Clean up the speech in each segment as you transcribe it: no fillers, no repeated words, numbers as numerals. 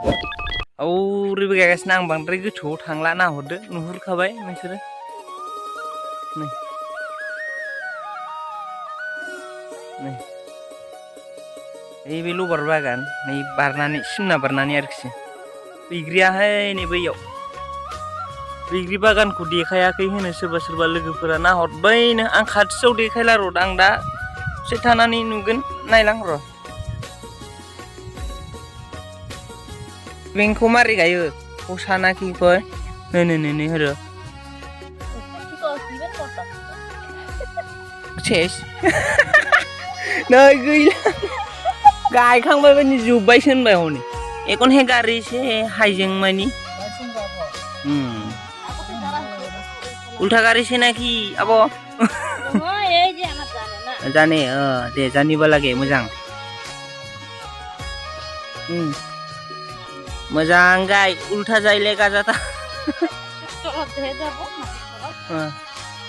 ओरैबो गायगासिनो आं बांद्राय गोथौआव थांला नाहरदो नुहुरखाबाय नोंसोरो नै नै बे लबार बागान नै बारनानै सिमना बारनानै आरोखि बैग्रियाहाय नै बैयाव बैग्रि बागानखौ देखायाखै होनो सोरबा सोरबा लोगोफोरा नाहरबायनो आं खाथियाव देखायला र' आं दा एसे थानानै नुगोन नायलां र' बेंखौ मारै गायो खसाना কি কয় नै হলো सेस नै गैला गायखांबाय बायदि जोब्बायसो होनबाय हनै एखन हे गारिसे हाइजें मानि उल्टा गारिसे नाखि आब' जाने दे जानिबा লাগে मोजां मोजां गाय उल्टा जायले गाजाता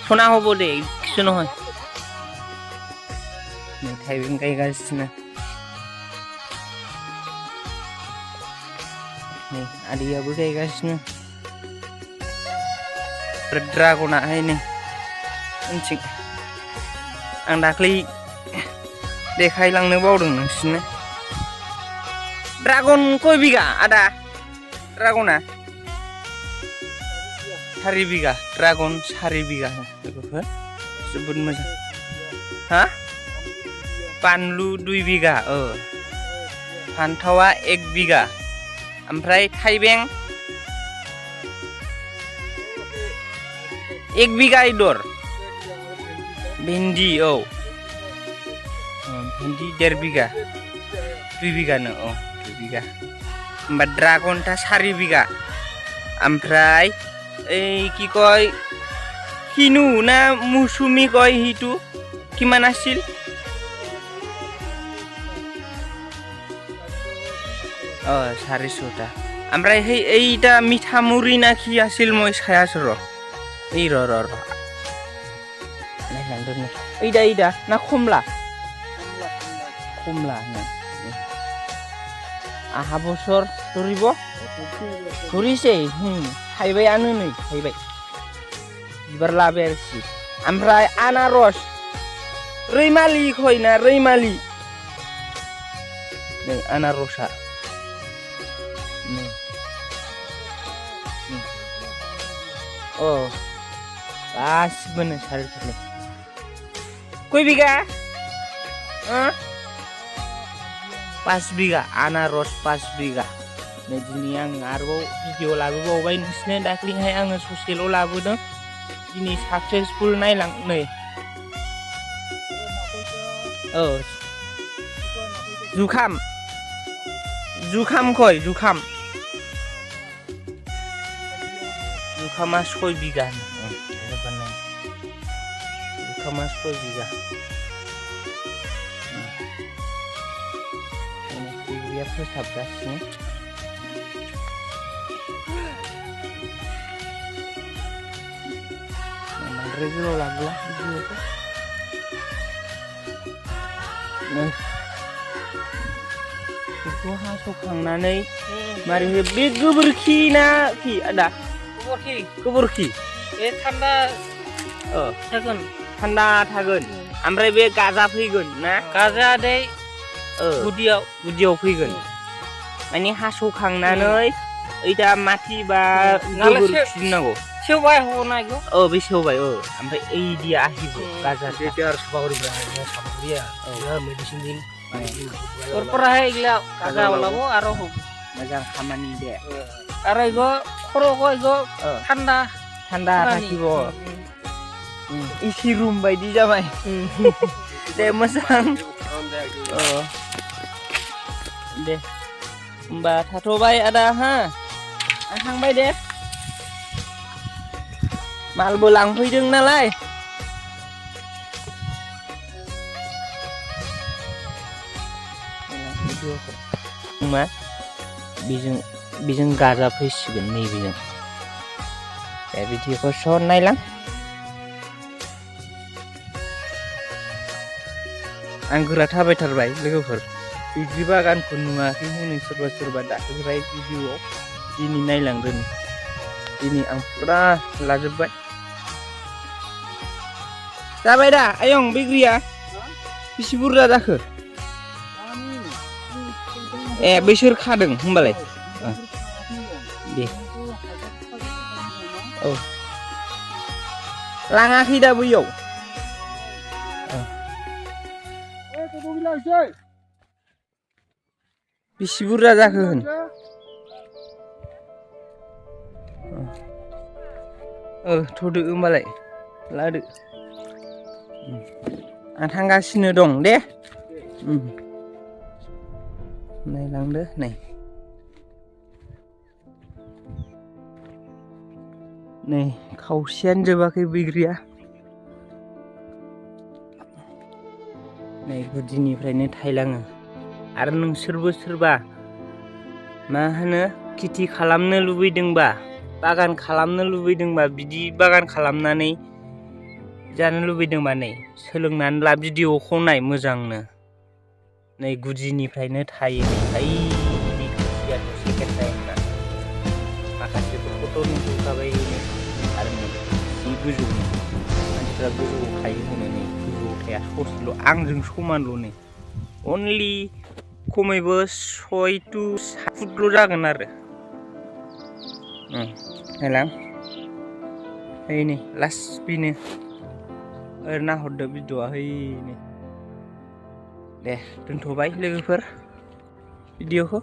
सना हबो दे किसु নহয় नै थाइबें गायगासिनो नै आदैयाबो गायगासिनो ड्रागनाहाय नै उनथिं आं दाख्लै देखायलांनो बावदों नोंसिनो ड्रागन कय बिगा आदा ड्रागना 4 बिगा ड्रागन 4 बिगा लोगोफोर जोबोद मोजां हा बानलु 2 बिगा फान्थावा 1 बिगा ओमफ्राय थाइबें 1 बिगा इदर भिन्दी भिन्दी 1.5 बिगा 2 बिगानो 2 बिगा होमबा ड्रागनटा 4 बिगा ओमफ्राय কি কয় কিনু না মৌসুমি কয় হিটু কিমান আছিল सारिस'टा ओमफ्राय এইটা মিঠামুড়ি না কি আছিল মই চাই আছো ৰ এই ৰ এইটা না কমলা না आहा बसर धरिब धरिसै थाइबायानो नै थाइबाय बिबार लाबाय आरोखि ओमफ्राय आनारस रैमालि खयना रैमालि नै आनारसा गासिबोनो सारिफोरनो कय बिगा 5 बिगा आनारस 5 बिगा नै दिनै आं आरोबाव भिडिअ लाबोबावबाय नोंसिनो दाख्लैहाय आङो ससेल' लाबोदों दिनै साक्सेसफुल नायलां नै जुखाम कय जुखामा 6 बिगा जुखामा 6 बिगा dia फोसाबगासिनो बांद्राय गोलाव लाबोला भिडिअखौ बेखौ हास'खांनानै मारै बे गोबोरखि ना कि आदा गोबोरखि बे थान्दा थागोन ओमफ्राय बे गाजा फैगोन ना गाजा दै गुदियाव फैगोन माने हास'खांनानै ओइदा माथि बा गोबोरखि नांगौ सेवबाय हनायखौ बे सेवबाय ओमफ्राय ओइदिया आहिबो गाजा बेटे आरो साबागरिब्रा साबागरिया मेडिसिन दिन सरपराहाय इगला गाजा लाबो आरो मोजां खामानि दे आरो इगो खर'खौ इगो थान्दा थाखिब एसि रुम बायदि जाबाय दे मोजां दे होमबा थाथ'बाय आदा हा आं थांबाय दे मालबो लांफैदों नालाय मा बेजों गाजा फैसिगोन नैबेजों दा बिदिखौ स' नायलां आं गोरा थाबायथारबाय लोगोफोर बैग्रि बागानखौ नुवाखै होनो सोरबा सोरबा दाख्लैहाय भिडिअ'आव दिनै नायलांदों दिनै आं फुरा लाजोब्बाय जाबाय दा आयं बैग्रिया बेसे बुरजा जाखो ए बैसोर खादों होमबालाय दे औ लाङाखै दा बैयाव बेसे बुरजा जाखो होन थ'दो होमबालाय लादो आं थांगासिनो दं दे नायलांदो नै खावसेयानो जोबाखै बैग्रिया नै गुदिनिफ्रायनो थायलाङो आरो नोंसोरबो सोरबा मा होनो खेथि खालामनो लुबैदोंबा बागान खालामनो लुबैदोंबा बिदि बागान खालामनानै जानो लुबैदोंबा नै सोलोंनानै ला भिडिअ'खौ नाय मोजांनो नै गुदिनिफ्रायनो थायो सेकेन्ड टाइमना माखासेफोरखौथ' नुखाबाय आरो जि गोजौनि मानसिफ्रा गोजौआव थायो होननानै गोजौआव थाया ससेल' आंजों समानल' नै अनलि खमैबो 6 to 7 फुटल' जागोन आरो नायलां नै लास्ट बेनो ओरै नाहरदो भिडिअ'आ हैनो दे दोनथ'बाय लोगोफोर भिडिअ'खौ